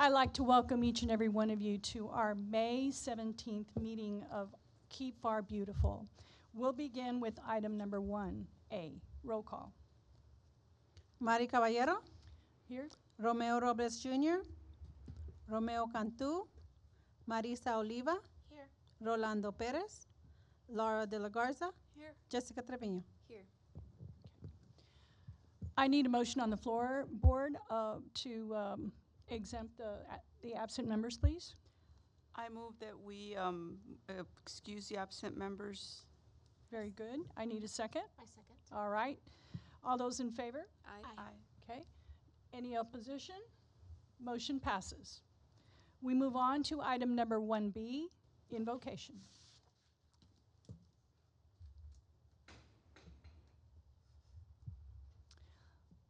I'd like to welcome each and every one of you to our May 17th meeting of Keep Pharr Beautiful. We'll begin with item number 1A. Roll call. Mari Caballero, Here. Romeo Robles Jr., Romeo Cantu, Marisa Oliva, Here. Rolando Perez, Laura de la Garza, Here. Jessica Treviño. Here. I need a motion on the floor board to exempt the absent members, please. I move that we excuse the absent members. Very good. I need a second. I second. All right. All those in favor? Aye. Okay. Any opposition? Motion passes. We move on to item number 1B, invocation.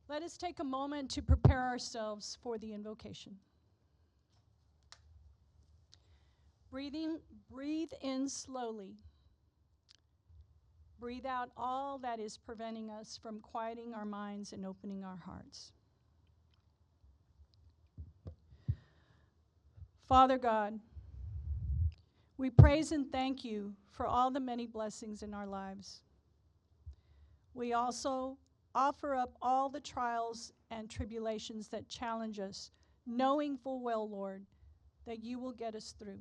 Let us take a moment to prepare ourselves for the invocation. Breathe in slowly. Breathe out all that is preventing us from quieting our minds and opening our hearts. Father God, we praise and thank you for all the many blessings in our lives. We also offer up all the trials and tribulations that challenge us, knowing full well, Lord, that you will get us through.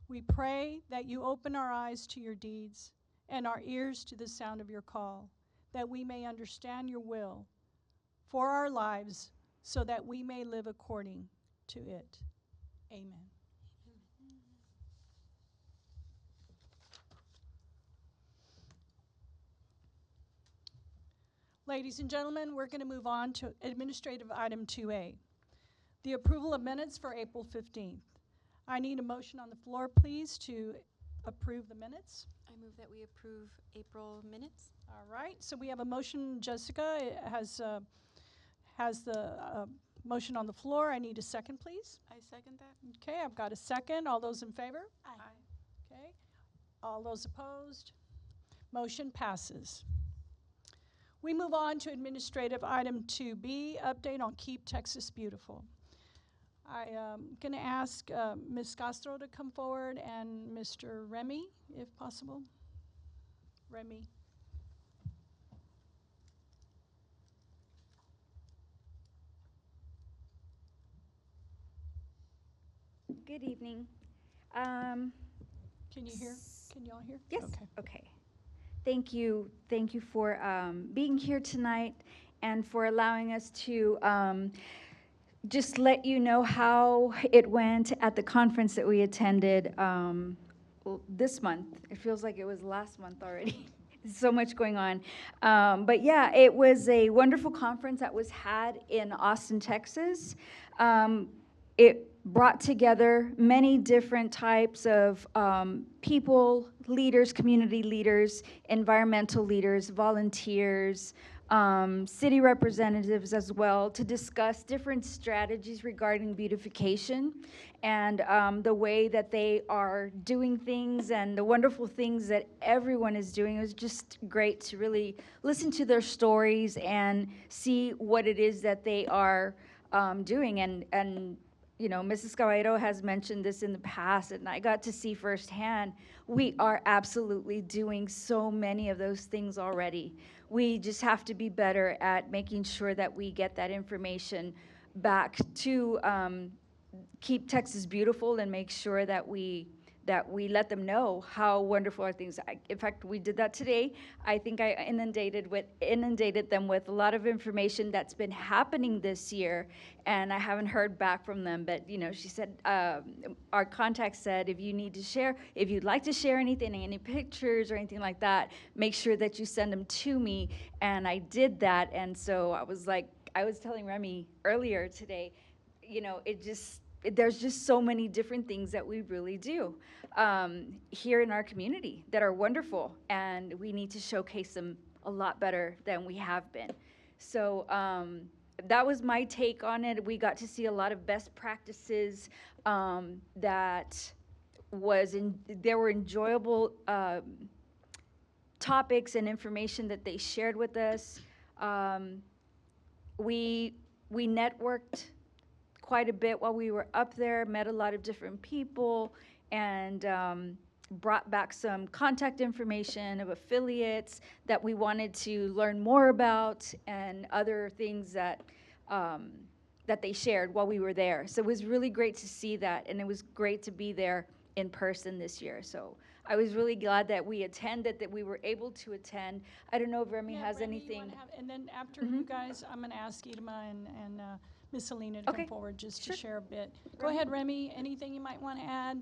We pray that you open our eyes to your deeds and our ears to the sound of your call, that we may understand your will for our lives so that we may live according to it. Amen. Ladies and gentlemen, we're going to move on to administrative item 2A, the approval of minutes for April 15th. I need a motion on the floor, please, to approve the minutes. I move that we approve April minutes. All right, so we have a motion. Jessica has the motion on the floor. I need a second, please. I second that. Okay, I've got a second. All those in favor? Aye. Okay. All those opposed? Motion passes. We move on to administrative item 2B, update on Keep Texas Beautiful. I am going to ask Ms. Castro to come forward and Mr. Remy, if possible. Remy. Good evening. Can you hear? Can you all hear? Yes. Okay. Okay. Thank you. Thank you for being here tonight and for allowing us to just let you know how it went at the conference that we attended this month. It feels like it was last month already. So much going on. But yeah, it was a wonderful conference that was had in Austin, Texas. It brought together many different types of people, leaders, community leaders, environmental leaders, volunteers, city representatives as well, to discuss different strategies regarding beautification and the way that they are doing things and the wonderful things that everyone is doing. It was just great to really listen to their stories and see what it is that they are doing. And you know, Mrs. Caballero has mentioned this in the past, and I got to see firsthand, we are absolutely doing so many of those things already. We just have to be better at making sure that we get that information back to Keep Texas Beautiful and make sure that we let them know how wonderful our things are. In fact, we did that today. I think I inundated them with a lot of information that's been happening this year, and I haven't heard back from them. But you know, she said, our contact said, if you'd like to share anything, any pictures or anything like that, make sure that you send them to me. And I did that, and so I was telling Remy earlier today, you know, there's just so many different things that we really do here in our community that are wonderful, and we need to showcase them a lot better than we have been. So that was my take on it. We got to see a lot of best practices that there were enjoyable topics and information that they shared with us. We networked quite a bit while we were up there, met a lot of different people, and brought back some contact information of affiliates that we wanted to learn more about and other things that that they shared while we were there. So it was really great to see that, and it was great to be there in person this year. So I was really glad that we attended, that we were able to attend. I don't know if Remy Yeah, has Remy, you anything. wanna have, and then after Mhm. you guys, I'm gonna ask Idema and Miss Selena to Okay, come forward just sure. to share a bit. Go Remy? ahead, Remy, anything you might wanna add?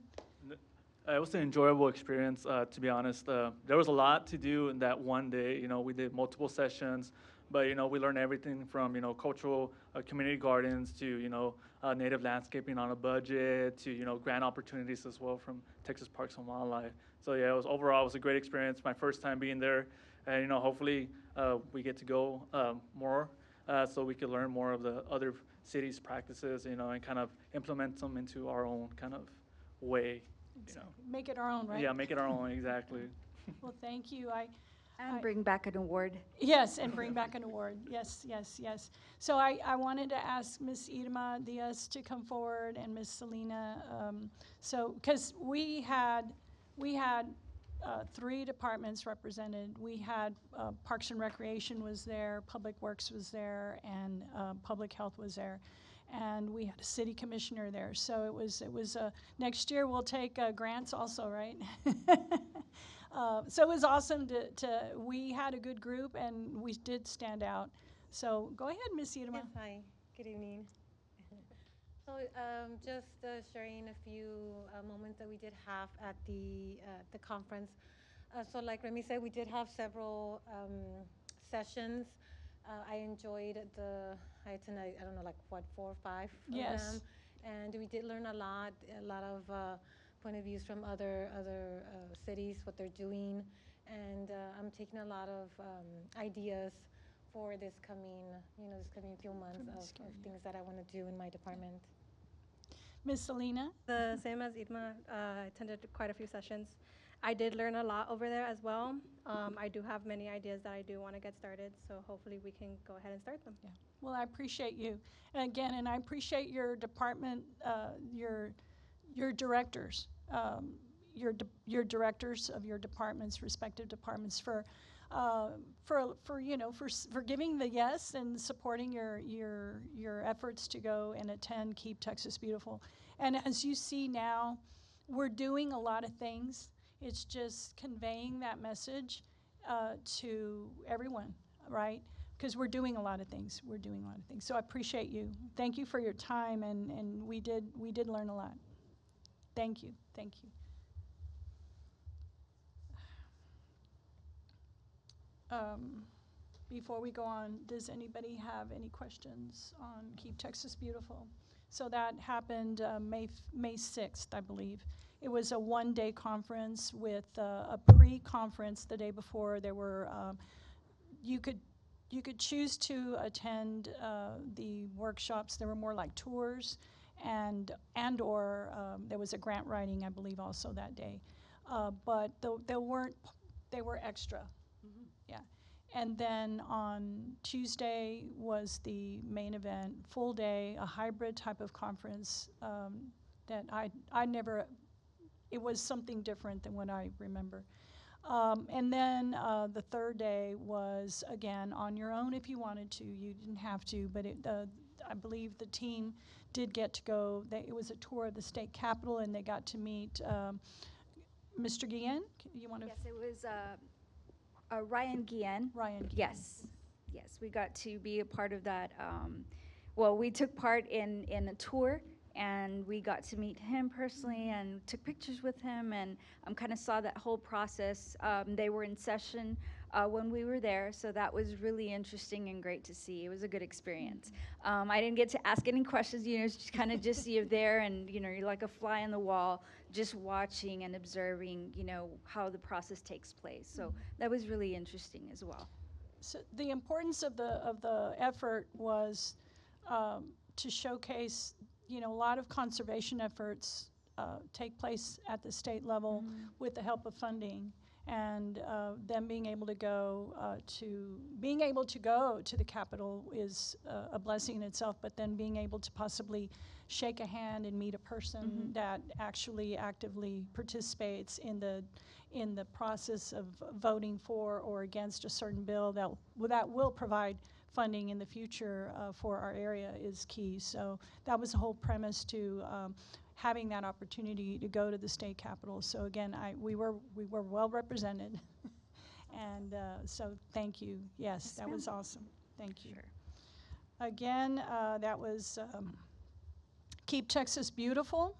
It was an enjoyable experience, to be honest. There was a lot to do in that one day. You know, we did multiple sessions, but you know, we learned everything from cultural community gardens to native landscaping on a budget to grant opportunities as well from Texas Parks and Wildlife. So yeah, overall it was a great experience. My first time being there, and hopefully we get to go more, so we could learn more of the other cities' practices, and kind of implement them into our own kind of way. Make it our own, right? Yeah, make it our own, exactly. Well, thank you. And bring back an award. Yes, and bring back an award. Yes, yes, yes. So I wanted to ask Miss Idema Diaz to come forward and Miss Selena. Because we had 3 departments represented. We had Parks and Recreation was there, Public Works was there, and Public Health was there. And we had a city commissioner there. So it was next year we'll take grants also, right? So it was awesome we had a good group and we did stand out. So go ahead, Miss Idema. Yes, hi. Good evening. So just sharing a few moments that we did have at the conference. So like Remy said, we did have several sessions. I enjoyed I attended, I don't know, like what, 4 or 5 of Yes. them. And we did learn a lot of point of views from other cities, what they're doing. And I'm taking a lot of ideas for this coming few months of things that I want to do in my department. Miss Selena? The same as Idma, I attended quite a few sessions. I did learn a lot over there as well. I do have many ideas that I do want to get started, so hopefully we can go ahead and start them. Yeah. Well, I appreciate you. And again, and I appreciate your department, your directors, your directors of your departments, respective departments, for giving the yes and supporting your efforts to go and attend Keep Texas Beautiful. And as you see now, we're doing a lot of things. It's just conveying that message to everyone, right? Because we're doing a lot of things. We're doing a lot of things. So I appreciate you. Thank you for your time, and we did learn a lot. Thank you. Thank you. Before we go on, does anybody have any questions on Keep Texas Beautiful? So that happened May 6th, I believe. It was a one-day conference with a pre-conference the day before. There were you could choose to attend the workshops. There were more like tours, or there was a grant writing, I believe, also that day. But they were extra. Yeah. And then on Tuesday was the main event, full day, a hybrid type of conference that I never, it was something different than what I remember. And then the third day was, again, on your own if you wanted to. You didn't have to, but I believe the team did get to go. It was a tour of the state capitol, and they got to meet Mr. Guillen. You want to? Yes, it was Ryan Guillen. Ryan Guillen. Yes, yes, we got to be a part of that. Well, we took part in a tour, and we got to meet him personally and took pictures with him, and kind of saw that whole process. They were in session when we were there, so that was really interesting and great to see. It was a good experience. I didn't get to ask any questions, just kind of just you're there, and you're like a fly on the wall, just watching and observing, how the process takes place. So that was really interesting as well. So the importance of the effort was to showcase, a lot of conservation efforts take place at the state level with the help of funding. and them being able to go to the Capitol is a blessing in itself. But then being able to possibly shake a hand and meet a person that actually actively participates in the process of voting for or against a certain bill that will provide funding in the future for our area is key. So that was the whole premise to having that opportunity to go to the state capitol. So again, we were well represented, and so thank you. Yes, that was awesome. Thank you. Sure. Again, that was Keep Texas Beautiful,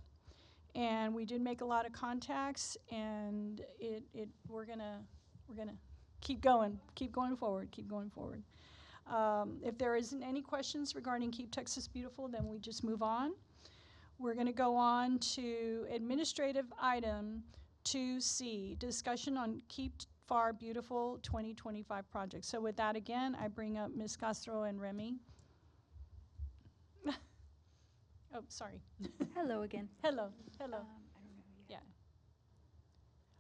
and we did make a lot of contacts, and we're gonna keep going forward. If there isn't any questions regarding Keep Texas Beautiful, then we just move on. We're going to go on to administrative item 2C, discussion on Keep Pharr Beautiful 2025 project. So with that, again, I bring up Ms. Castro and Remy. Oh, sorry. Hello again. Hello. I don't know Yeah.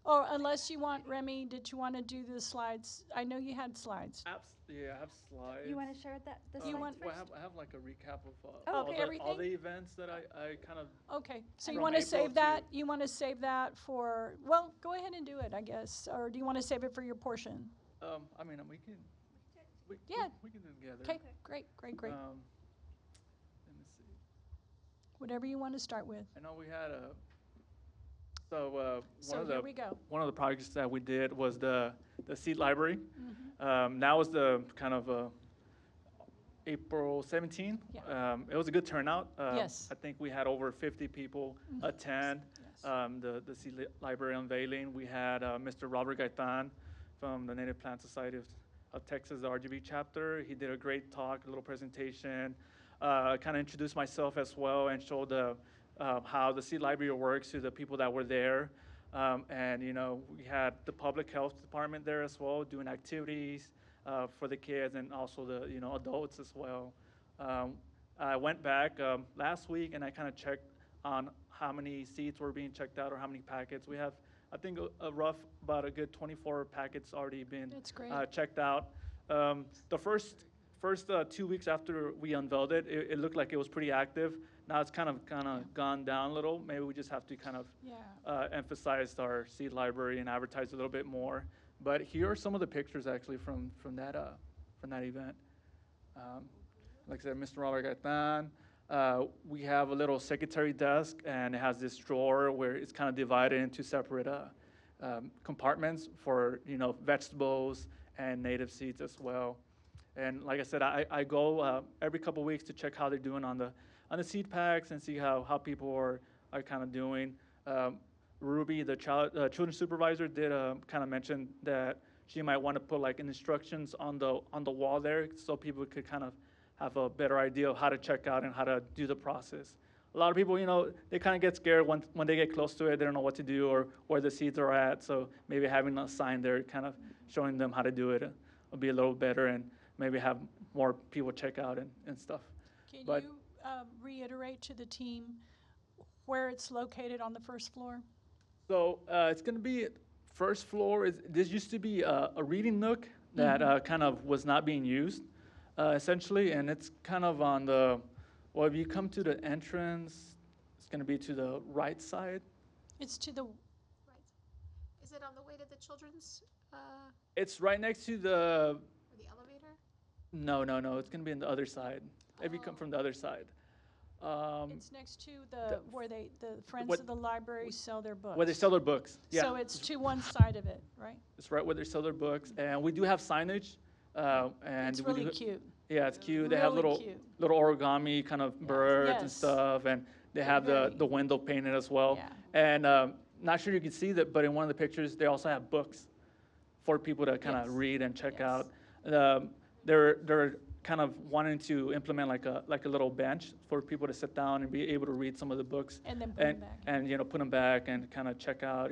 Or unless you want, Remy, did you want to do the slides? I know you had slides. Yeah, I have slides. You want to share the You slides want- Well, first? I have like a recap of Oh, okay, all everything? the events that I kind of. Okay, so you From want to April save that? to- You want to save that for? Well, go ahead and do it, I guess. Or do you want to save it for your portion? I mean, we can. Yeah. We can do it together. Okay, great. Let me see. Whatever you want to start with. I know we had a. So So here we go. one of the projects that we did was the seed library. Mm-hmm. That was the kind of April 17th. Yeah. It was a good turnout. Yes. I think we had over 50 people attend Yes. the seed library unveiling. We had Mr. Robert Gaitan from the Native Plant Society of Texas, the RGB chapter. He did a great talk, a little presentation. Kind of introduced myself as well and showed how the seed library works to the people that were there. And, we had the public health department there as well, doing activities for the kids and also the, adults as well. I went back last week and I kind of checked on how many seats were being checked out or how many packets. We have, I think, about a good 24 packets already been That's great. checked out. The first 2 weeks after we unveiled it, it looked like it was pretty active. Now it's kind of gone down a little. Maybe we just have to kind of Yeah. emphasize our seed library and advertise a little bit more. But here are some of the pictures actually from that event. Like I said, Mr. Robert Gaitan. We have a little secretary desk, and it has this drawer where it's kind of divided into separate compartments for vegetables and native seeds as well. And like I said, I go every couple weeks to check how they're doing on the seed packs and see how people are kind of doing. Ruby, the children's supervisor, did kind of mention that she might want to put like instructions on the wall there so people could kind of have a better idea of how to check out and how to do the process. A lot of people, they kind of get scared when they get close to it. They don't know what to do or where the seeds are at. So maybe having a sign there, kind of showing them how to do it, will be a little better and maybe have more people check out and stuff. Can But- you reiterate to the team where it's located on the first floor? So it's going to be first floor. This used to be a reading nook that kind of was not being used, essentially, and it's kind of on the. Well, if you come to the entrance, it's going to be to the right side. It's to the. Right. Is it on the way to the children's, It's right next to the. or the elevator? No. It's going to be on the other side. If you come from the other side. It's next to the- where the Friends what- of the Library sell their books. Where they sell their books. Yeah. So it's to one side of it, right? It's right where they sell their books, and we do have signage. And It's we really do, cute. Yeah, it's cute. They have Really cute. little origami kind of birds and Yes. stuff, and they They're have very- the window painted as well. Yeah. And not sure you can see that, but in one of the pictures, they also have books for people to kind of Yes. read and check Yes. out. They're kind of wanting to implement like a little bench for people to sit down and be able to read some of the books And then put them back. and put them back and kind of check out.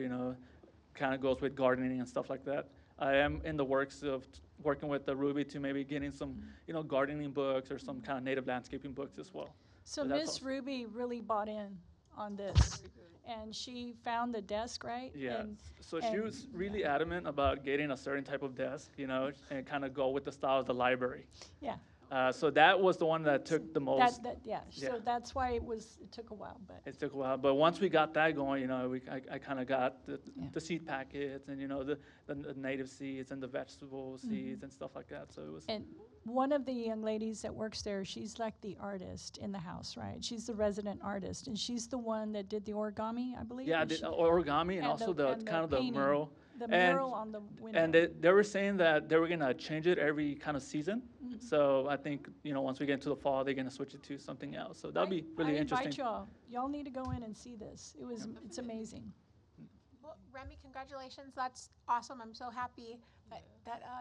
Kind of goes with gardening and stuff like that. I am in the works of working with the Ruby to maybe getting some, gardening books or some kind of native landscaping books as well. So So that's Miss awesome. Ruby really bought in on this. And she found the desk, right? Yeah. And, So she and- was really adamant about getting a certain type of desk, you know, and kind of go with the style of the library. yeah. So that was the one that took the most. Yeah. Yeah. So that's why it took a while, but It took a while, but once we got that going, you know, I kind of got Yeah. the seed packets and, you know, the native seeds and the vegetable Mm-hmm. seeds and stuff like that. So it was. and one of the young ladies that works there, she's like the artist in the house, right? She's the resident artist, and she's the one that did the origami, I believe. Yeah, and the she- origami and and also the- the and the kind of the painting. mural. the and- mural on the window. And they were saying that they were gonna change it every kind of season. Mm-hmm. So I think, you know, once we get into the fall, they're gonna switch it to something else. So that'll be really I interesting. invite y'all. Y'all need to go in and see this. It's amazing. Well, Remy, congratulations. That's awesome. I'm so happy that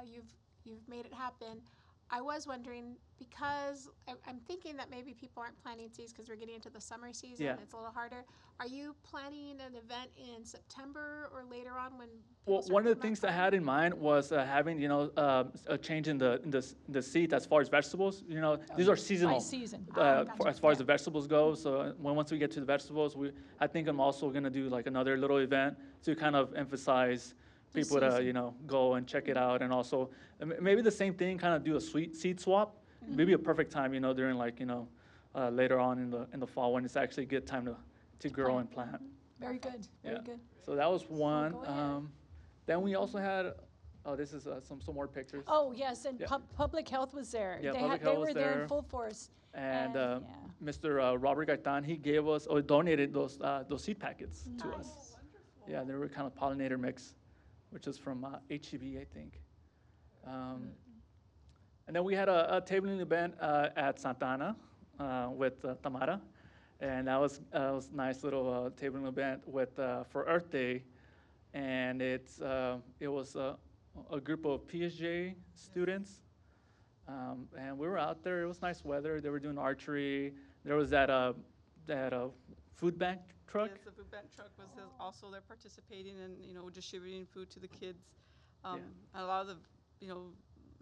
you've made it happen. I was wondering, because I'm thinking that maybe people aren't planting seeds because we're getting into the summer season. Yeah. It's a little harder. Are you planning an event in September or later on when? Well, people start one of the thinking things about I had in mind was having, you know, a change in the seed as far as vegetables. You know, these are seasonal. By season. For, as far as Yeah. the vegetables go. So once we get to the vegetables, I think I'm also gonna do like another little event to kind of emphasize The people to, season. you know, go and check it out, and also maybe the same thing, kind of do a sweet seed swap. Mm-hmm. Maybe a perfect time, you know, during like, you know, later on in the fall when it's actually a good time to grow and plant. Very good. Very Yeah. good. So that was one. go ahead. Then we also had, this is some more pictures. Oh, yes, and Yeah. public health was there. Yeah, They public they health were was there in there. full force. And yeah. Mr. Robert Gaitan, he gave us or donated those seed packets to Nice. us. Yeah, they were kind of pollinator mix, which is from HEB, I think. And then we had a tabling event at Santana with Tamara, and that was a nice little tabling event with for Earth Day, and it was a group of PSJ students. And we were out there. It was nice weather. They were doing archery. There was that food bank truck. Yes, the food bank truck was also there participating and, you know, distributing food to the kids. A lot of the, you know,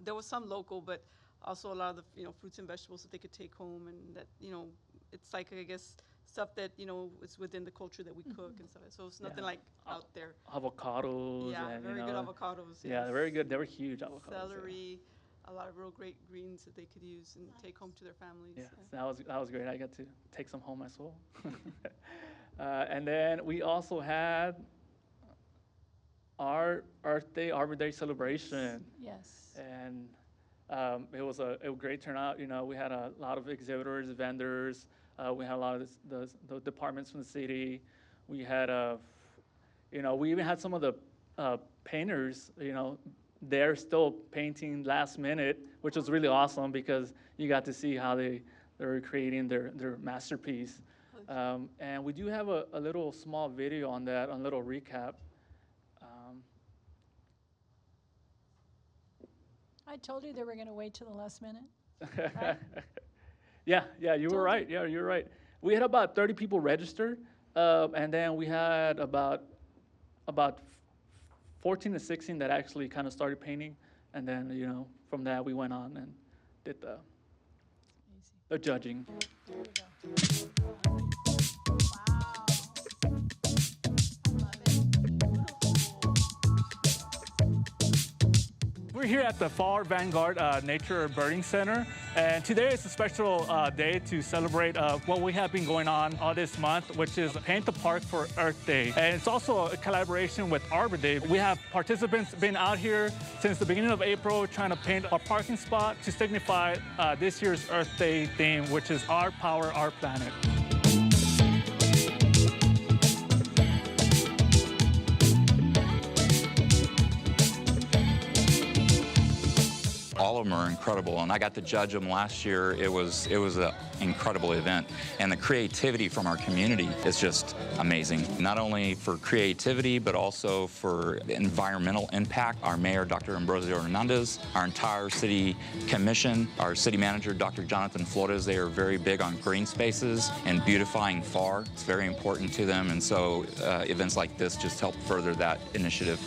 there was some local, but also a lot of the, you know, fruits and vegetables that they could take home, and that, you know, it's like, I guess, stuff that, you know, is within the culture that we cook and stuff. So it's nothing Yeah. like out there. Avocados. Yeah, and, very you good know, avocados. Yeah, they're very good. They were huge avocados. yeah. Celery, a lot of real great greens that they could use and take home to their families. Yeah, so that was great. I got to take some home as well. And then we also had our Earth Day, Arbor Day celebration, Yes. and it was a great turnout. You know, we had a lot of exhibitors, vendors. We had a lot of the departments from the city. We had you know, we even had some of the painters. You know, they're still painting last minute, which was really awesome because you got to see how they were creating their masterpiece. And we do have a little small video on that, a little recap. I told you they were going to wait till the last minute. Yeah, you were Told right. Yeah, you're right. We had about 30 people registered, and then we had about 14 to 16 that actually kind of started painting, and then, you know, from that we went on and did the judging. We're here at the Pharr Vanguard Nature Birding Center, and today is a special day to celebrate what we have been going on all this month, which is Paint the Park for Earth Day. And it's also a collaboration with Arbor Day. We have participants been out here since the beginning of April trying to paint a parking spot to signify this year's Earth Day theme, which is Our Power, Our Planet. All of them are incredible, and I got to judge them last year. It was an incredible event, and the creativity from our community is just amazing. Not only for creativity, but also for environmental impact. Our mayor, Dr. Ambrosio Hernandez, our entire city commission, our city manager, Dr. Jonathan Flores, they are very big on green spaces and beautifying Pharr. It's very important to them, and so events like this just help further that initiative.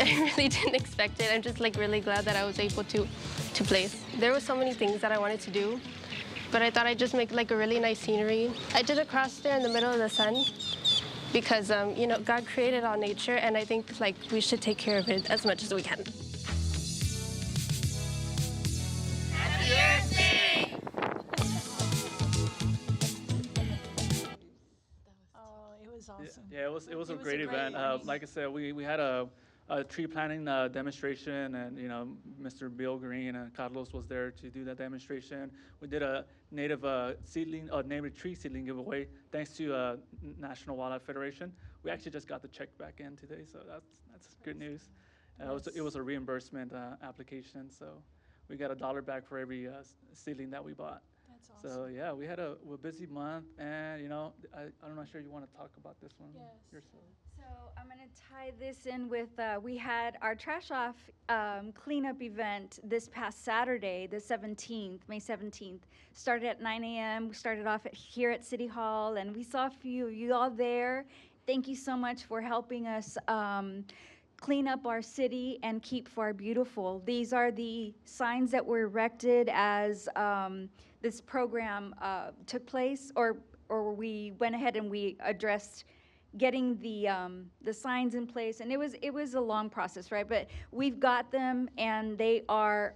I really didn't expect it. I'm just like really glad that I was able to place. There were so many things that I wanted to do, but I thought I'd just make like a really nice scenery. I did a cross there in the middle of the sun because, you know, God created all nature, and I think like we should take care of it as much as we can. Oh, it was awesome. Yeah, it was a It was a great great event. event. Like I said, we had a tree planting demonstration, and you know, Mr. Bill Green and Carlos was there to do that demonstration. We did a native native tree seedling giveaway thanks to National Wildlife Federation. We actually just got the check back in today, so that's good news. It was a reimbursement application, so we got $1 back for every seedling that we bought. That's So awesome. yeah, we had a busy month, and you know, I'm not sure you want to talk about this one Yes. yourself. So I'm going to tie this in with, we had our trash off cleanup event this past Saturday, the 17th, May 17th. Started at 9 a.m. We started off here at City Hall, and we saw a few of you all there. Thank you so much for helping us clean up our city and keep Pharr beautiful. These are the signs that were erected as this program took place, or we went ahead and we addressed getting the signs in place, and it was a long process, right? But we've got them, and they are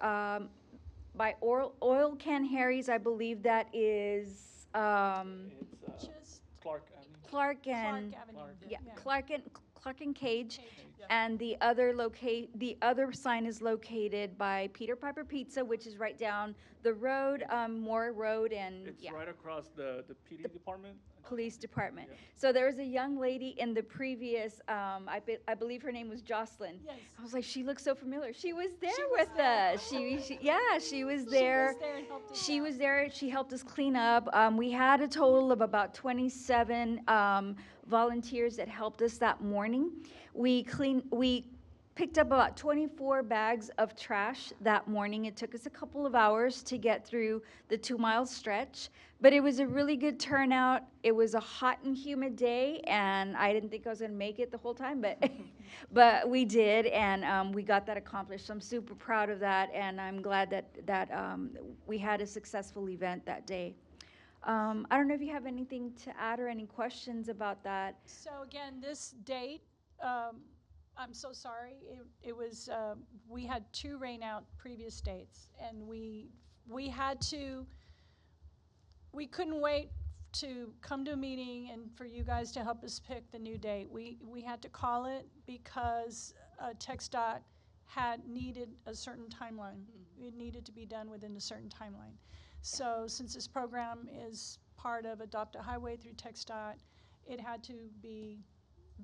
by Oil Can Harry's. I believe that is It's Just Clark Avenue. Clark and Clark Avenue. yeah, Clark and Cage. Cage. And the other sign is located by Peter Piper Pizza, which is right down the road, Moore Road, and It's yeah, right across the PD department. police department. Yeah. So there was a young lady in the previous, I believe her name was Jocelyn. Yes. I was like, she looks so familiar. She was there was with there. us. She was there. She was there and helped us She out. was there. She helped us clean up. We had a total of about 27 volunteers that helped us that morning. We picked up about 24 bags of trash that morning. It took us a couple of hours to get through the 2-mile stretch, but it was a really good turnout. It was a hot and humid day, and I didn't think I was going to make it the whole time, but but we did, and we got that accomplished. So I'm super proud of that, and I'm glad that we had a successful event that day. I don't know if you have anything to add or any questions about that. So again, this date, I'm so sorry. It was, we had 2 rainout previous dates, and we had to, we couldn't wait to come to a meeting and for you guys to help us pick the new date. We had to call it because TxDOT had needed a certain timeline. It needed to be done within a certain timeline. So since this program is part of Adopt a Highway through TxDOT, it had to be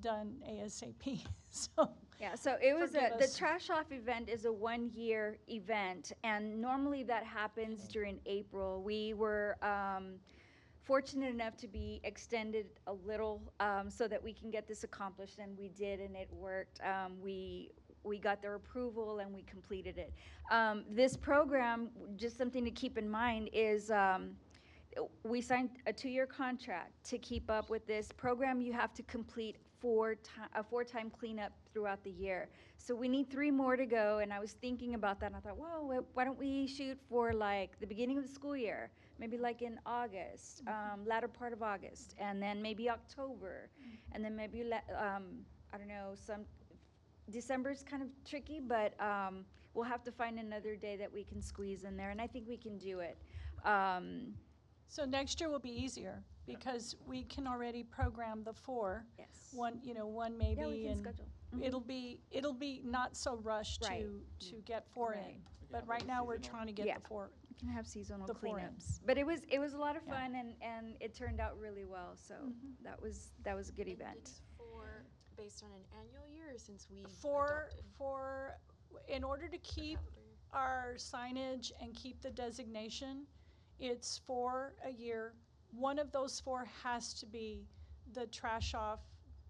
done ASAP. So Yeah, so it was Forgive the us. trash off event is a 1-year event, and normally that happens during April. We were fortunate enough to be extended a little so that we can get this accomplished, and we did, and it worked. We got their approval and we completed it. This program, just something to keep in mind, is we signed a 2-year contract to keep up with this program. You have to complete a 4-time cleanup throughout the year. So we need 3 more to go, and I was thinking about that, and I thought, well, why don't we shoot for like the beginning of the school year, maybe like in August, latter part of August, and then maybe October, and then maybe, I don't know, December's kind of tricky, but we'll have to find another day that we can squeeze in there, and I think we can do it. So next year will be easier because we can already program the 4. Yes. One maybe, Yeah, we can and schedule. Mhm. it'll be not so rushed Right. to get 4 Right. in. But right now we're trying to get Yeah. the 4. We can have seasonal The 4 in. cleanups, but it was a lot of Yeah. fun, and it turned out really well. So Mhm. that was a good event. It's for based on an annual year, or since we For adopted in order to the keep calendar year? our signage and keep the designation, it's for a year. One of those 4 has to be the trash off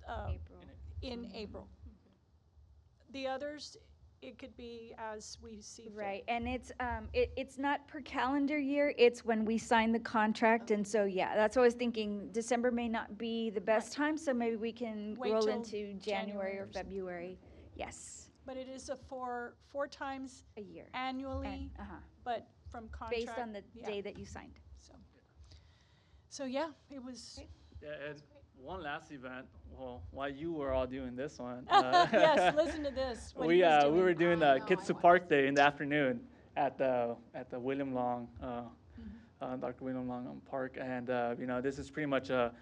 April. in April. The others, it could be as we see fit. Right, and it's not per calendar year, it's when we sign the contract, and so, yeah, that's what I was thinking. December may not be the best time, so maybe we can Wait roll till into January January or or something. February. Yes. But it is a four times A year. annually, Uh-huh. but from contract. Based on the yeah. day that you signed. So yeah, it was. Yeah, and one last event. Well, while you were all doing this one, Yes, listen to this. What he was we doing. were doing I the know, Kids I to watched Park Day in the afternoon at the William Long, Mm-hmm. Dr. William Long Park, and you know, this is pretty much a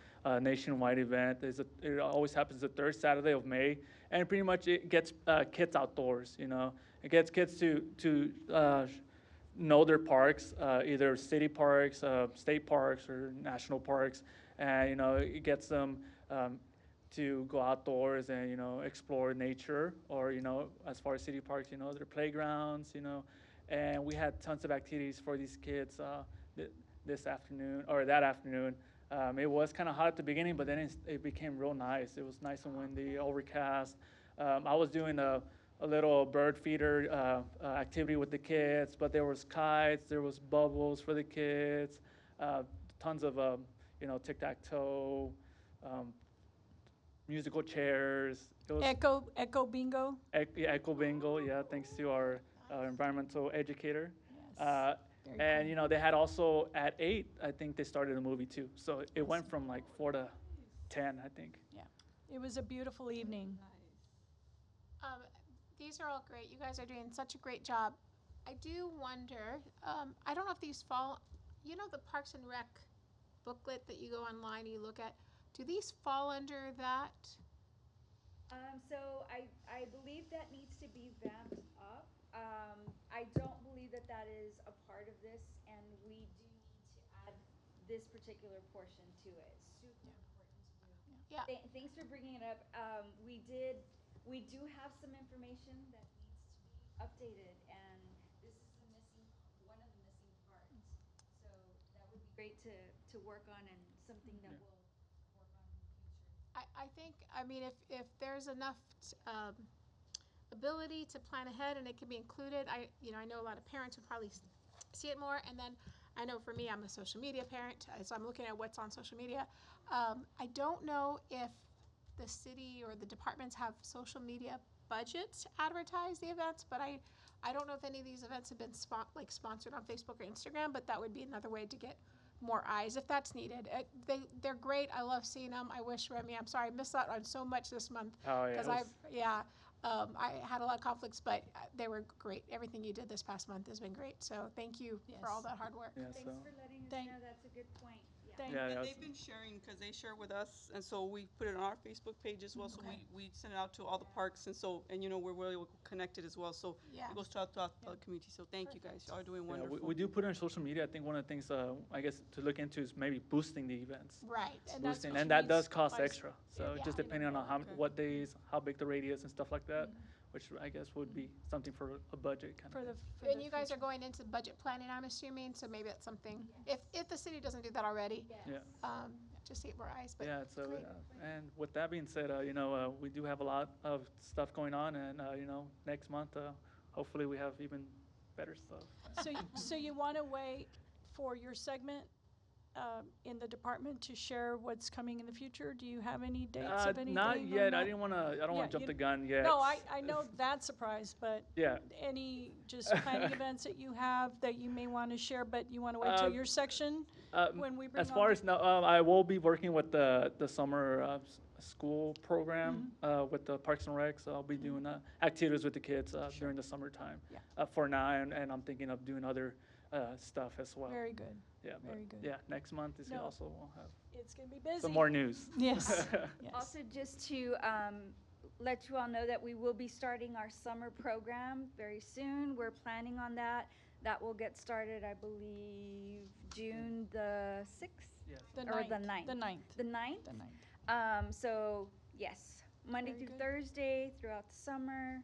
nationwide event. It always happens the third Saturday of May, and pretty much it gets kids outdoors. You know, it gets kids to know their parks, either city parks, state parks, or national parks, and you know, it gets them to go outdoors and you know, explore nature, or you know, as far as city parks, you know, their playgrounds, you know, and we had tons of activities for these kids this afternoon or that afternoon. It was kind of hot at the beginning, but then it became real nice. It was nice and windy, overcast. I was doing a little bird feeder activity with the kids, but there was kites, there was bubbles for the kids, tons of you know, tic-tac-toe, musical chairs. It was Echo bingo. yeah, echo bingo. Yeah, thanks to our environmental educator. Yes. Very And cool. you know, they had also at 8, I think they started a movie too. So it went from like 4 to 10, I think. It was a beautiful evening. These are all great. You guys are doing such a great job. I do wonder, I don't know if these fall, you know, the Parks and Rec booklet that you go online and you look at, do these fall under that? So I believe that needs to be vamped up. I don't believe that that is a part of this, and we do need to add this particular portion to it. Super important to do. Yeah. Thanks for bringing it up. We do have some information that needs to be updated, and this is one of the missing parts. So that would be great to work on, and something that we'll work on in the future. I think, I mean, if there's enough ability to plan ahead and it can be included, I know a lot of parents would probably see it more. And then I know for me, I'm a social media parent, so I'm looking at what's on social media. I don't know if the city or the departments have social media budgets to advertise the events, but I don't know if any of these events have been sponsored on Facebook or Instagram, but that would be another way to get more eyes if that's needed. They're great. I love seeing them. I wish, Remy, I'm sorry, I missed out on so much this month. Oh yeah. Because I had a lot of conflicts, but they were great. Everything you did this past month has been great. So thank you for all that hard work. Yeah, Thanks so. for letting us Thank- know. That's a good point. Yeah. Thank- Yeah, And yeah, they've been sharing, because they share with us, and so we put it on our Facebook page as well, so Okay. we send it out to all the parks, and so, and you know, we're really connected as well, so Yeah. it goes throughout the community, so thank you guys, y'all are doing yeah, wonderful. we do put it on social media. I think one of the things I guess to look into is maybe boosting the events. Right. And that's Boosting, what and she that needs does cost advice. extra. So Yeah. just depending on how Okay. what days, how big the radius and stuff like that, which I guess would be something for a budget kind For of the, thing. for And the you guys are future. going into budget planning, I'm assuming, so maybe that's something, if the city doesn't do that already, Yeah. just to get more eyes, but Yeah, so, great. and with that being said, you know, we do have a lot of stuff going on, and, you know, next month, hopefully we have even better stuff. So you want to wait for your segment in the department to share what's coming in the future? Do you have any dates of anything? Not or yet. not? I don't want Yeah, to jump you- the gun yet. No, I know that surprise, but Yeah. any just planning events that you have that you may want to share, but you want to wait till Uh, your section when we bring As far on as now, I will be working with the summer school program with the Parks and Rec. So I'll be doing activities with the kids during the summertime. Yeah. For now, and I'm thinking of doing other stuff as well. Very good. Yeah. very But good. yeah, next month is No. also we'll have It's going to be busy. some more news. Yes. Yes. Also, just to let you all know that we will be starting our summer program very soon. We're planning on that. That will get started, I believe, June the 6th Yes. The or the 9th. 9th. The 9th. The 9th? The 9th. So, yes, Monday Very through good. Thursday throughout the summer.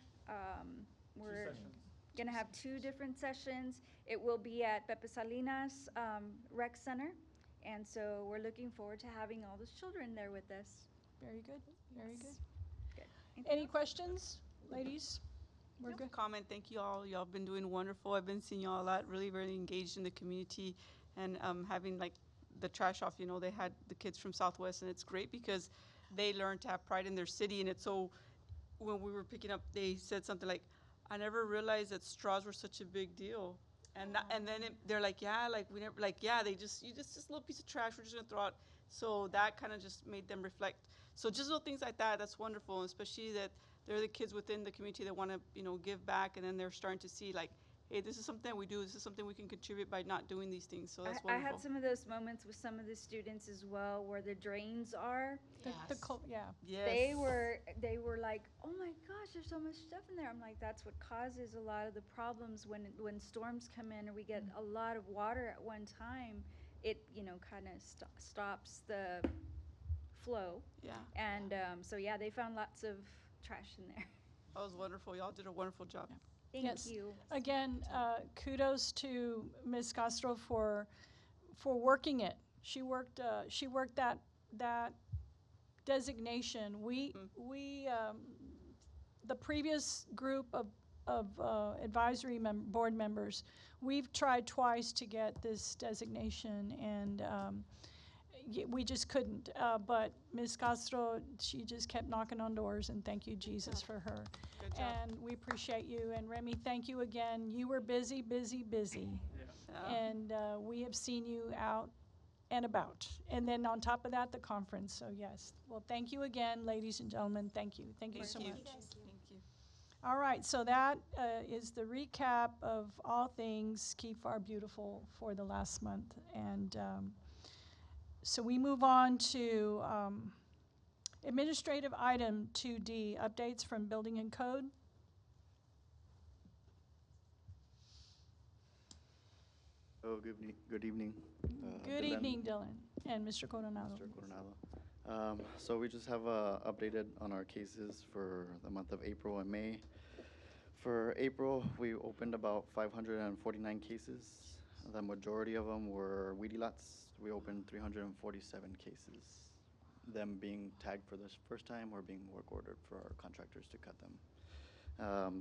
We're sessions. going to have 2 different sessions. It will be at Pepe Salinas Rec Center. And so we're looking forward to having all those children there with us. Very good. Very good. Good. Any questions, ladies? We're Just good. comment, thank you all. Y'all been doing wonderful. I've been seeing y'all a lot, really, really engaged in the community, and having like the trash off. You know, they had the kids from Southwest, and it's great because they learn to have pride in their city, and it's so when we were picking up, they said something like, "I never realized that straws were such a big deal." And then they're like, "Yeah, like we never, like yeah, they just just a little piece of trash. We're just gonna throw out." So that kind of just made them reflect. So just little things like that. That's wonderful, especially that they're the kids within the community that want to give back, and then they're starting to see like, hey, this is something we do. This is something we can contribute by not doing these things. So that's I wonderful. had some of those moments with some of the students as well, where the drains are. Yeah. Yes. They were like, oh my gosh, there's so much stuff in there. I'm like, that's what causes a lot of the problems when storms come in or we get a lot of water at one time. It kind of stops the flow. Yeah. And so yeah, they found lots of trash in there. That was wonderful. Y'all did a wonderful job. Thank Yes. you. Again, kudos to Ms. Castro for working it. She worked that designation. We the previous group of advisory board members, we've tried twice to get this designation, and we just couldn't. But Ms. Castro, she just kept knocking on doors, and thank you, Jesus, for her. Good job. And we appreciate you. And Remy, thank you again. You were busy, busy, busy. Yeah. And we have seen you out and about. And then on top of that, the conference. So yes. Well, thank you again, ladies and gentlemen. Thank you. Thank you so Thank you. much. Thank you. All right. So that is the recap of all things Keep Pharr Beautiful for the last month. And so we move on to administrative item 2D, updates from Building and Code. Oh, good evening. Good Dylan, evening, Dylan and Mr. Coronado. Mr. Coronado. So we just have updated on our cases for the month of April and May. For April, we opened about 549 cases. The majority of them were weedy lots. We opened 347 cases, them being tagged for the first time or being work ordered for our contractors to cut them.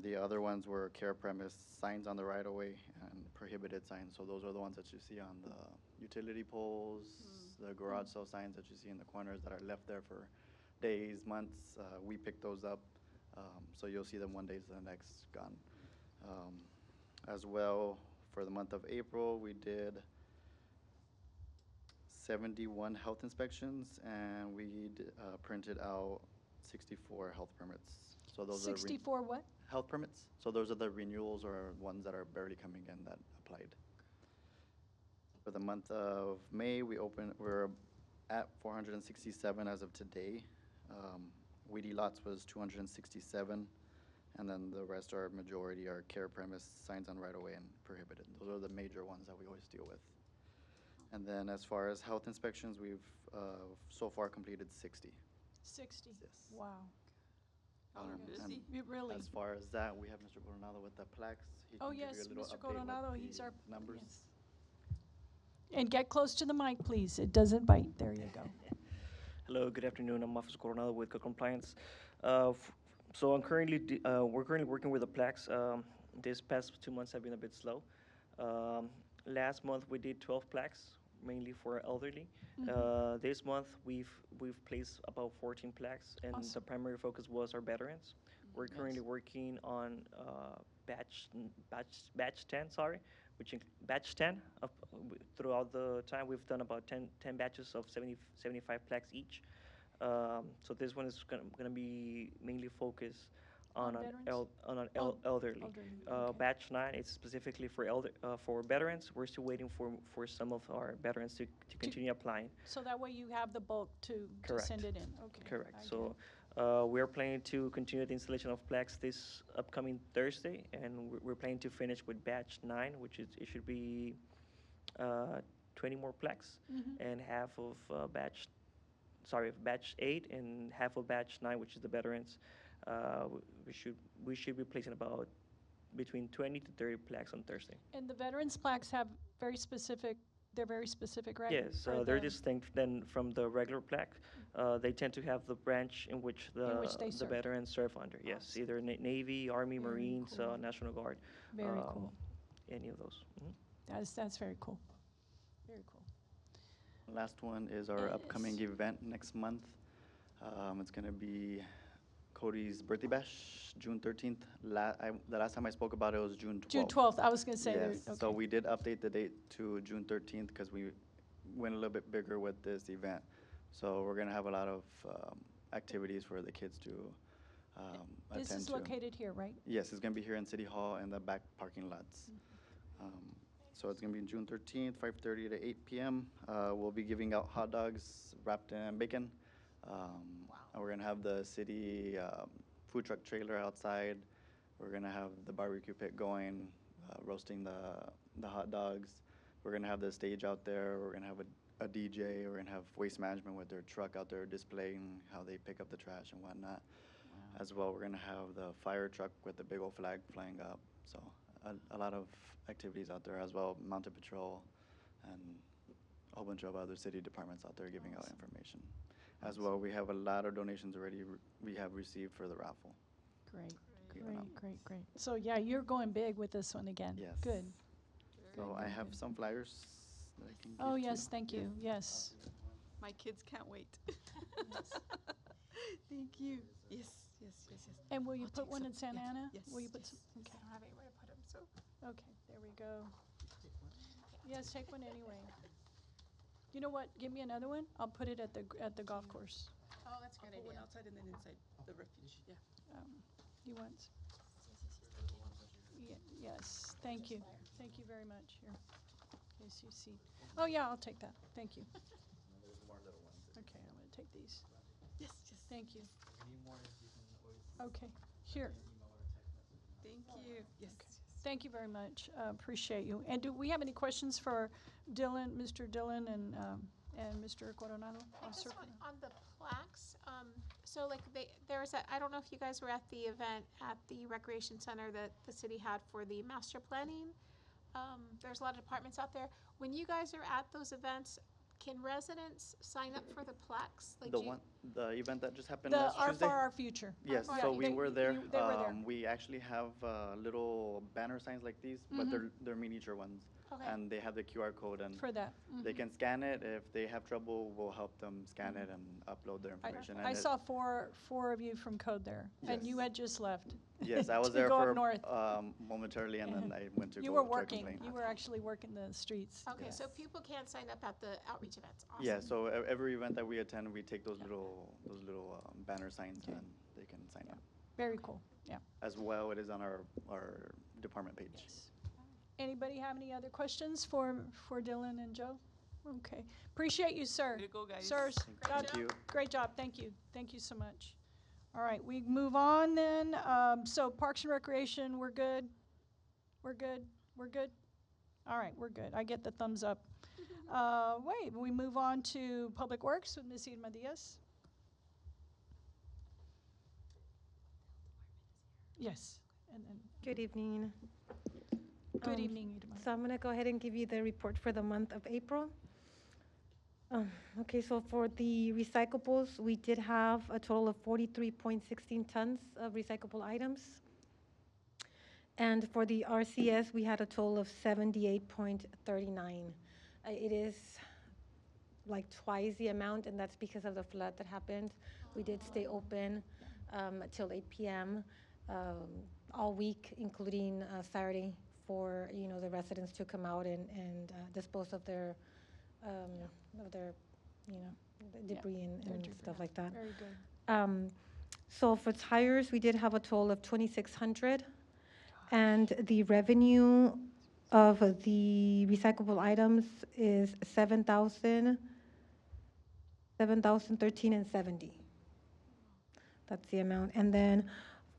The other ones were care premise, signs on the right of way, and prohibited signs. So those are the ones that you see on the utility poles, the garage sale signs that you see in the corners that are left there for days, months. We picked those up. So you'll see them one day to the next, gone. As well, for the month of April, we did 71 health inspections, and we printed out 64 health permits. So those 64 what? health permits. So those are the renewals or ones that are barely coming in that applied. For the month of May, we're at 467 as of today. Weedy lots was 267, and then the rest are majority are care premise, signs on right of way, and prohibited. Those are the major ones that we always deal with. And then as far as health inspections, we've so far completed 60. 60. Yes. Wow. And Really. as far as that, we have Mr. Coronado with the plaques. He Oh, can give yes, you a little Mr. update with Coronado, the he's our numbers. yes. And get close to the mic, please. It doesn't bite. There you go. Hello, good afternoon. I'm Officer Coronado with Code Compliance. So we're currently working with the plaques. This past 2 months have been a bit slow. Last month we did 12 plaques, mainly for elderly. This month we've placed about 14 plaques, and Awesome. the primary focus was our veterans. We're currently working on batch 10, batch 10. Throughout the time, we've done about 10 batches of 75 plaques each. So this one is gonna be mainly focused on elderly. Okay. Batch 9 is specifically for veterans. We're still waiting for some of our veterans to continue applying. So that way you have the bulk to Correct. send it in. Okay. Correct. I So we're planning to continue the installation of plaques this upcoming Thursday, and we're planning to finish with batch 9, which it should be 20 more plaques, and half of batch 8 and half of batch 9, which is the veterans. We should be placing about between 20 to 30 plaques on Thursday. And the veterans plaques have they're very specific, right? Yes, they're distinct then from the regular plaque. They tend to have the branch in which the serve. veterans serve under. Yes, Awesome. either Navy, Army, Very Marines, cool. National Guard. Very cool. Any of those. That's very cool. Very cool. Last one is our upcoming event next month. It's going to be Cody's birthday bash, June 13th. The last time I spoke about it was June 12th. June 12th, I was going to say. Yes, so Okay. we did update the date to June 13th because we went a little bit bigger with this event. So we're going to have a lot of activities for the kids to attend This is to. located here, right? Yes, it's going to be here in City Hall in the back parking lots. So it's going to be June 13th, 5:30 to 8 p.m. We'll be giving out hot dogs wrapped in bacon. And we're going to have the city food truck trailer outside. We're going to have the barbecue pit going, roasting the hot dogs. We're going to have the stage out there. We're going to have a DJ. We're going to have waste management with their truck out there displaying how they pick up the trash and whatnot. As well, we're going to have the fire truck with the big old flag flying up. So a lot of activities out there as well, mounted patrol, and a whole bunch of other city departments out there giving out information. As well, we have a lot of donations already we have received for the raffle. Great. So yeah, you're going big with this one again. Yes. Good. So I have some flyers that I can give Oh, to yes, you. thank you. Yes. My kids can't wait. Thank you. Yes. And will you I'll put take one some. in Santa Yes, Ana? yes, Will you put yes. some? I Okay. don't have anywhere to put them, so. Okay, there we go. Yes, take one anyway. You know what? Give me another one. I'll put it at the golf course. Oh, that's a I'll good put one idea. outside and then inside the refuge. Yeah. You want? Yes, thank you. Thank you very much. Here, in case you see. Oh, yeah, I'll take that. Thank you. Okay, I'm going to take these. Yes. Thank you. Okay, here. Thank you. Yes. Thank you very much. Appreciate you. And do we have any questions for Dylan, Mr. Dylan, and Mr. Coronado? I Officer just want Coronado? on the plaques. So like there was I don't know if you guys were at the event at the recreation center that the city had for the master planning. There's a lot of departments out there. When you guys are at those events, can residents sign up for the plaques? Like The event that just happened The last Our Tuesday? Far, Our Future. Yes, Our so Far, we were there. They were there. We actually have little banner signs like these, but they're miniature ones. Okay. And they have the QR code, and For that. they can scan it. If they have trouble, we'll help them scan it and upload their information. I And saw four of you from Code there, and you Yes. had just left. yes, I was to there go up for north. momentarily, and then I went to You go were to a working. complaint. You were actually working the streets. Okay, so people can sign up at the outreach events. Awesome. Yeah, so every event that we attend, we take those little banner signs, and they can sign up. Very cool. Yeah. As well, it is on our department page. Yes. Anybody have any other questions for Dylan and Joe? Okay. Appreciate you, sir. Way to go, guys. Sirs, Thank you. great job. Thank you. Thank you so much. All right, we move on then. So Parks and Recreation, we're good? We're good? We're good? All right, we're good. I get the thumbs up. We move on to Public Works with Ms. Irma Diaz. Yes. And then, Good evening. good evening, Irma. So I'm going to go ahead and give you the report for the month of April. Okay, so for the recyclables, we did have a total of 43.16 tons of recyclable items. And for the RCS, we had a total of 78.39. It is like twice the amount, and that's because of the flood that happened. We did stay open till 8 p.m. All week, including Saturday, for the residents to come out and dispose of their debris and debris. stuff like that. Very good. So for tires, we did have a total of 2,600, and the revenue of the recyclable items is 7,013.70. That's the amount. And then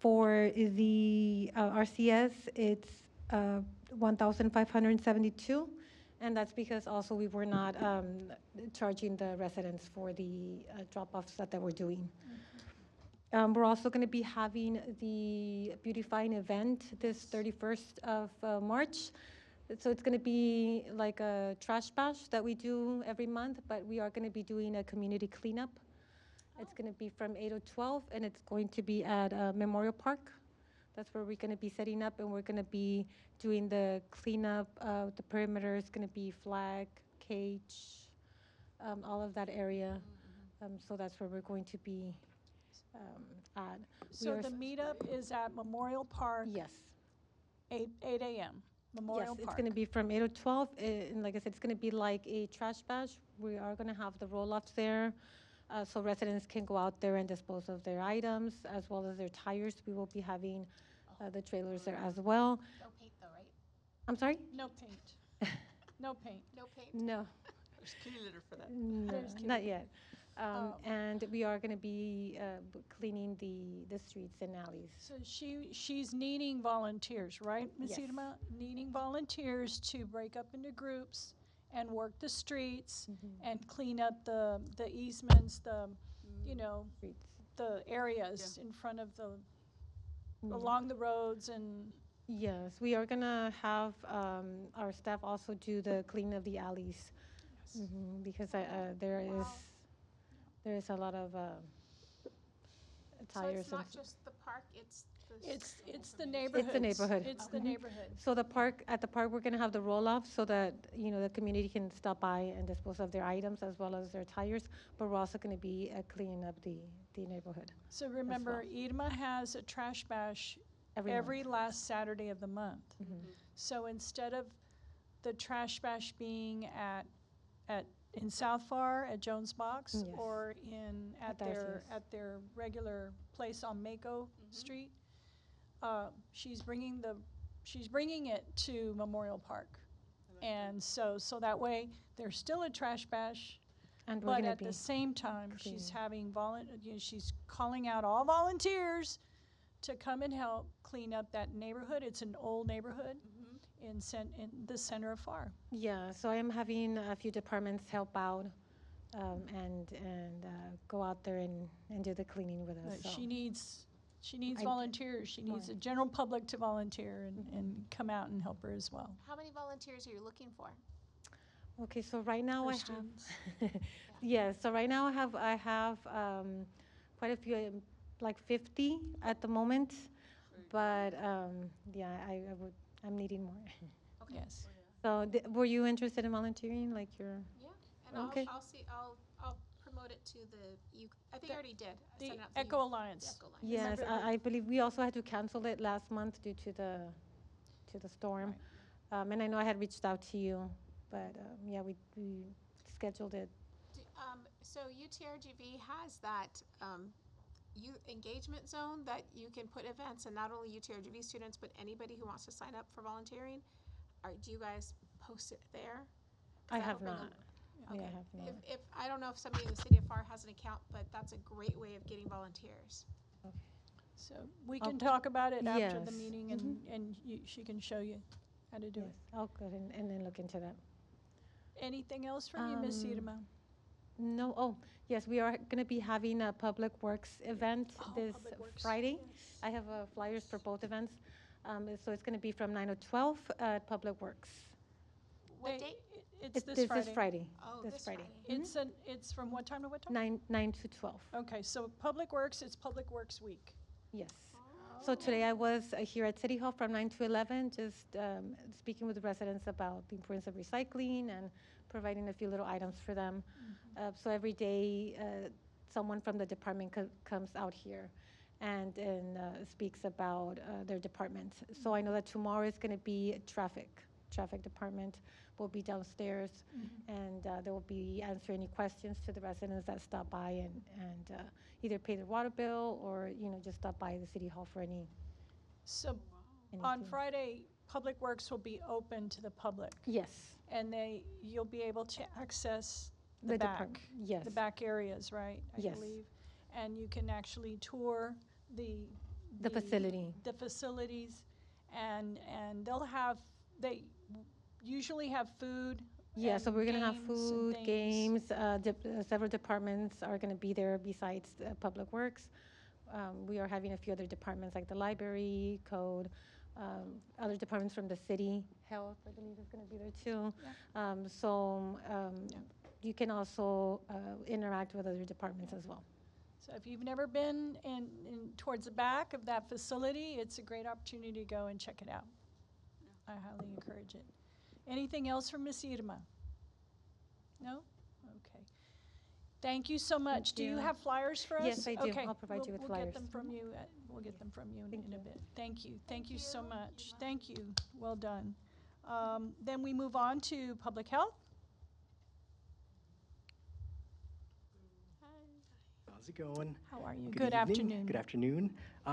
for the RCS, it's 1,572. And that's because also we were not charging the residents for the drop-offs that they were doing. We're also going to be having the beautifying event this 31st of March. So it's going to be like a trash bash that we do every month, but we are going to be doing a community cleanup. It's going to be from 8 to 12, and it's going to be at Memorial Park. That's where we're going to be setting up, and we're going to be doing the cleanup. The perimeter is going to be flag, cage, all of that area. So that's where we're going to be add. We So are the meetup is at Memorial Park, Yes. 8 a.m., Memorial Yes, it's Park. going to be from 8 to 12. And like I said, it's going to be like a trash bash. We are going to have the roll-offs there, so residents can go out there and dispose of their items as well as their tires. We will be having the trailers there as well. No paint though, right? I'm sorry? No paint. No paint. No paint. No, There's kitty litter for that. no, There's not kitty. yet. And we are going to be cleaning the streets and alleys. So she's needing volunteers, right, Ms. Yes. Idema? Needing volunteers to break up into groups and work the streets and clean up the easements, Streets. the areas in front of along the roads and. Yes, we are going to have our staff also do the cleaning of the alleys. Because there is a lot of So tires it's not and just the park, it's the. It's the neighborhood. neighborhood. It's the Mhm. neighborhood. So at the park, we're going to have the roll-off so that, the community can stop by and dispose of their items as well as their tires, but we're also going to be cleaning up the neighborhood So remember, Idema has a trash bash every month. last Saturday of the month. So instead of the trash bash being in South Pharr at Jones Box Yes. or at Darcy's. their regular place on Mako Street, she's bringing it to Memorial Park. And so that way, there's still a trash bash, And we're but going to at be the same time, she's cleaning. having she's calling out all volunteers to come and help clean up that neighborhood. It's an old neighborhood in the center of Pharr. Yeah, so I am having a few departments help out and go out there and do the cleaning with us. But So. she needs I- volunteers. She needs the general public to volunteer and come out and help her as well. How many volunteers are you looking for? Okay, so right now For I students. have, yes, so right now I have quite a few, like 50 at the moment, but yeah, I'm needing more. Yes. So were you interested in volunteering, like you're? Yeah, and Okay. I'll promote it to I think I already did. I The sent it out to Echo you. Alliance. The Echo Alliance. Yes, Remember I believe we also had to cancel it last month due to the storm. And I know I had reached out to you, but yeah, we scheduled it. So UTRGV has that youth engagement zone that you can put events, and not only UTRGV students, but anybody who wants to sign up for volunteering. Do you guys post it there? 'Cause I that'll have bring not. Okay. Yeah, I have not. If I don't know if somebody in the city of Pharr has an account, but that's a great way of getting volunteers. So we can talk about it after the Yes. meeting, and she can show you how to do Yes, it. I'll go ahead and then look into that. Anything else from you, Ms. Siedema? No, yes, we are going to be having a Public Works event this Public Works, Friday. yes. I have flyers for both events. So it's going to be from 9 to 12 at Public Works. What date? It's this Friday. This Friday. Oh, This Friday. It's from what time to what time? 9 to 12. Okay, so Public Works, it's Public Works Week. Yes. So today I was here at City Hall from 9 to 11, just speaking with the residents about the importance of recycling and providing a few little items for them. So every day, someone from the department comes out here and speaks about their department. So I know that tomorrow is going to be traffic department will be downstairs, and they will be answering any questions to the residents that stop by and either pay their water bill or just stop by the city hall for any. So on anything. Friday, Public Works will be open to the public, Yes. and you'll be able to access the The back, department, yes. the back areas, right? I Yes. believe, and you can actually tour the facility. the facilities, and they usually have food. Yeah, so and we're going to have games and food, things. games. Several departments are going to be there besides Public Works. We are having a few other departments like the library, code, other departments from the city. Health, I believe, is going to be there too. You can also interact with other departments as well. So if you've never been in towards the back of that facility, it's a great opportunity to go and check it out. I highly encourage it. Anything else from Ms. Irma? No? Okay. Thank you so much. Do you you. have flyers for us? Yes, I do. Okay, I'll provide you with we'll flyers. get them from you. We'll get them from you in Thank a you. bit. Thank you. Thank you so much. Thank you. Well done. Then we move on to public health. How's it going? How are you? Good Good evening. afternoon. Good afternoon.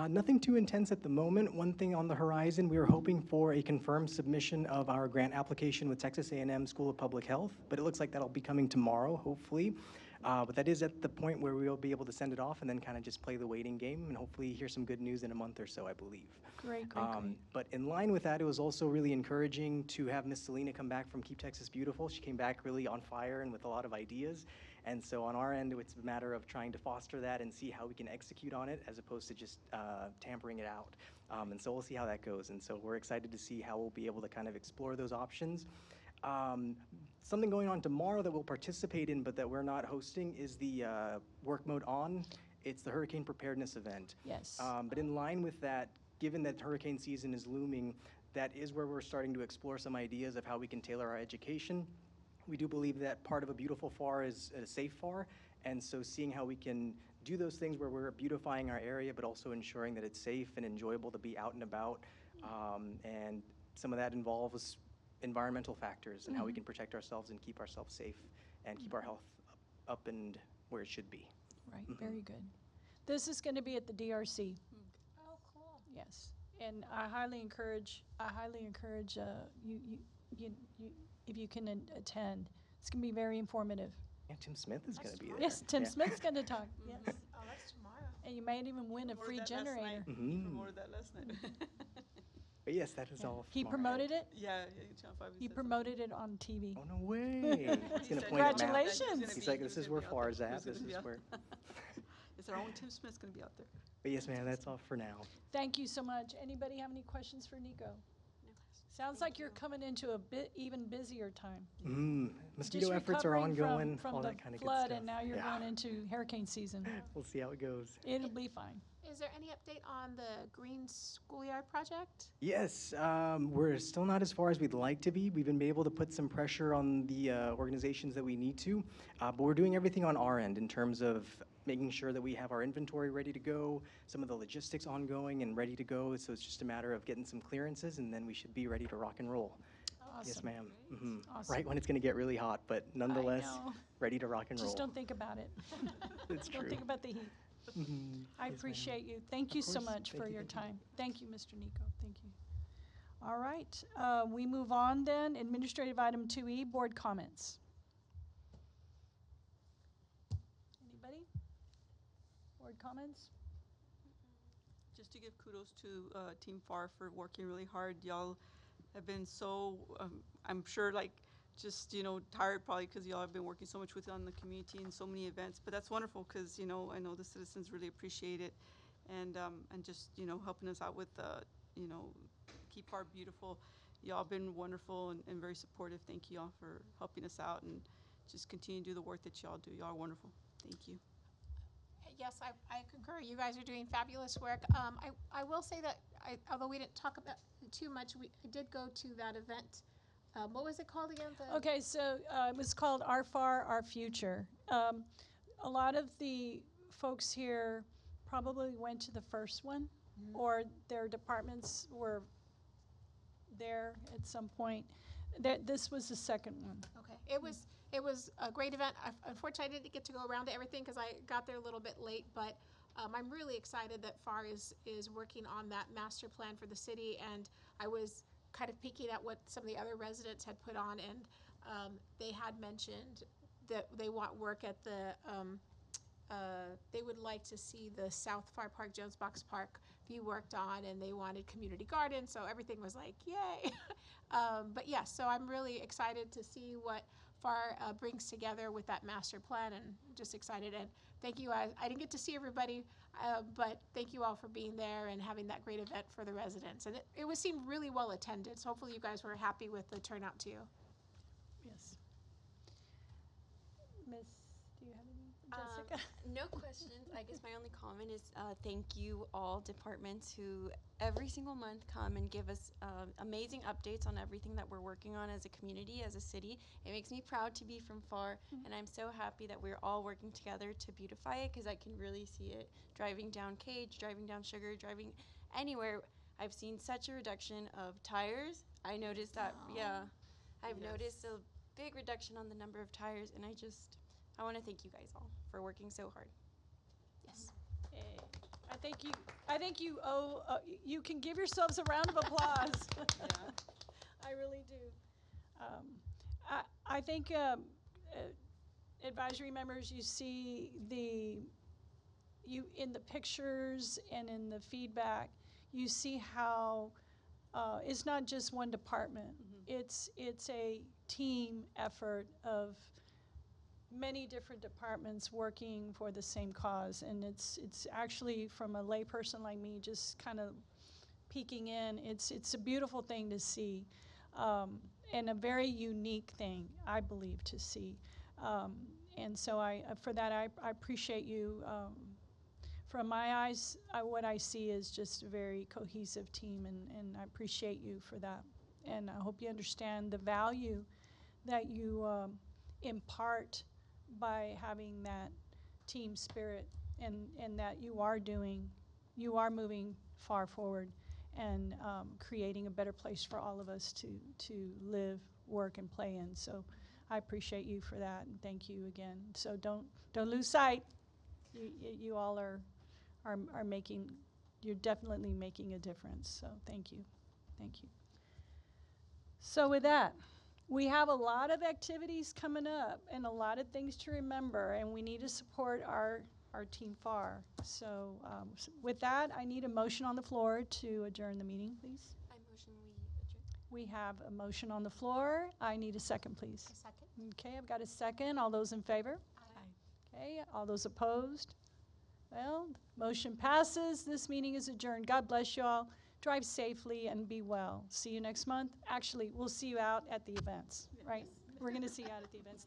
Nothing too intense at the moment. One thing on the horizon, we were hoping for a confirmed submission of our grant application with Texas A&M School of Public Health, but it looks like that'll be coming tomorrow, hopefully. But that is at the point where we'll be able to send it off and then kind of just play the waiting game and hopefully hear some good news in a month or so, I believe. Great, great, great. But in line with that, it was also really encouraging to have Miss Selena come back from Keep Texas Beautiful. She came back really on fire and with a lot of ideas. And so on our end, it's a matter of trying to foster that and see how we can execute on it as opposed to just tampering it out. And so we'll see how that goes. And so we're excited to see how we'll be able to kind of explore those options. Something going on tomorrow that we'll participate in but that we're not hosting is the Work Mode On. It's the hurricane preparedness event. Yes. But in line with that, given that hurricane season is looming, that is where we're starting to explore some ideas of how we can tailor our education. We do believe that part of a beautiful Pharr is a safe Pharr, and so seeing how we can do those things where we're beautifying our area, but also ensuring that it's safe and enjoyable to be out and about, and some of that involves environmental factors and how we can protect ourselves and keep ourselves safe and keep our health up and where it should be. Right, very good. This is going to be at the DRC. Oh, cool. Yes, and I highly encourage you if you can attend. It's going to be very informative. And Tim Smith is going to be there. Yes, Tim Yeah. Smith's going to talk. Yes, Oh, that's tomorrow. and you might even win a free generator. He promoted that last night. But yes, that is all. He from our promoted end. it. Yeah, Channel 5. He said promoted it on TV. Oh, no way. He's going to said point at maps. Congratulations. He's like, this is where Pharr is at. This is where. It's our own Tim Smith's going to be out there. But yes, ma'am, that's all for now. Thank you so much. Anybody have any questions for Nico? Sounds like you're coming into a bit even busier time. Mosquito Just efforts are recovering ongoing, from all the that kind of good flood, stuff. and now you're Yeah. going into hurricane season. We'll see how it goes. It'll be fine. Is there any update on the Green Schoolyard project? Yes, we're still not as far as we'd like to be. We've been able to put some pressure on the organizations that we need to, but we're doing everything on our end in terms of making sure that we have our inventory ready to go, some of the logistics ongoing and ready to go. So it's just a matter of getting some clearances, and then we should be ready to rock and roll. Awesome. Yes, ma'am. Awesome. Right when it's going to get really hot, but nonetheless, know. ready to rock and roll. Just don't think about it. It's Don't true. think about the heat. I Yes, ma'am. appreciate you. Thank you so course. much Thank for you, your thank you. time. Thank you, Mr. Nico. Thank you. All right, we move on then. Administrative item 2E, board comments. Anybody? Board comments? Just to give kudos to Team Pharr for working really hard. Y'all have been so, I'm sure, like, just, tired probably because y'all have been working so much with on the community and so many events. But that's wonderful because, I know the citizens really appreciate it. And just, helping us out with, Keep Pharr Beautiful. Y'all been wonderful and very supportive. Thank you all for helping us out and just continue to do the work that y'all do. Y'all are wonderful. Thank you. Yes, I concur. You guys are doing fabulous work. I will say that, although we didn't talk about it too much, I did go to that event. What was it called again? Okay, so it was called Our Pharr, Our Future. A lot of the folks here probably went to the first one, or their departments were there at some point. This was the second one. Okay, it was a great event. Unfortunately, I didn't get to go around to everything because I got there a little bit late, but I'm really excited that Pharr is working on that master plan for the city, and I was kind of peeking at what some of the other residents had put on, and they had mentioned that they want work at the, they would like to see the South Pharr Park, Jones Box Park be worked on, and they wanted community gardens, so everything was like, yay. But yeah, so I'm really excited to see what Pharr brings together with that master plan, and just excited. And thank you. I didn't get to see everybody, but thank you all for being there and having that great event for the residents. And it seemed really well attended, so hopefully you guys were happy with the turnout too. Yes. Miss Do you have any, Jessica? No questions. I guess my only comment is thank you all departments who every single month come and give us amazing updates on everything that we're working on as a community, as a city. It makes me proud to be from Pharr, and I'm so happy that we're all working together to beautify it because I can really see it driving down Cage, driving down Sugar, driving anywhere. I've seen such a reduction of tires. I noticed that, I've noticed a big reduction on the number of tires, and I want to thank you guys all for working so hard. Yes. Hey, I think you owe, you can give yourselves a round of applause. I really do. I think advisory members, you see you in the pictures and in the feedback, you see how it's not just one department. It's a team effort of many different departments working for the same cause, and it's actually, from a layperson like me, just kind of peeking in, it's a beautiful thing to see, and a very unique thing, I believe, to see. And so for that, I appreciate you. From my eyes, what I see is just a very cohesive team, and I appreciate you for that. And I hope you understand the value that you impart by having that team spirit, and that you are moving far forward and creating a better place for all of us to live, work, and play in. So I appreciate you for that, and thank you again. So don't lose sight. You all are making, you're definitely making a difference. So thank you. So with that, we have a lot of activities coming up and a lot of things to remember, and we need to support our Team Pharr. So with that, I need a motion on the floor to adjourn the meeting, please. I motion we adjourn. We have a motion on the floor. I need a second, please. A second. Okay, I've got a second. All those in favor? Aye. Okay, all those opposed? Well, motion passes. This meeting is adjourned. God bless you all. Drive safely and be well. See you next month. Actually, we'll see you out at the events, right? We're going to see you out at the events.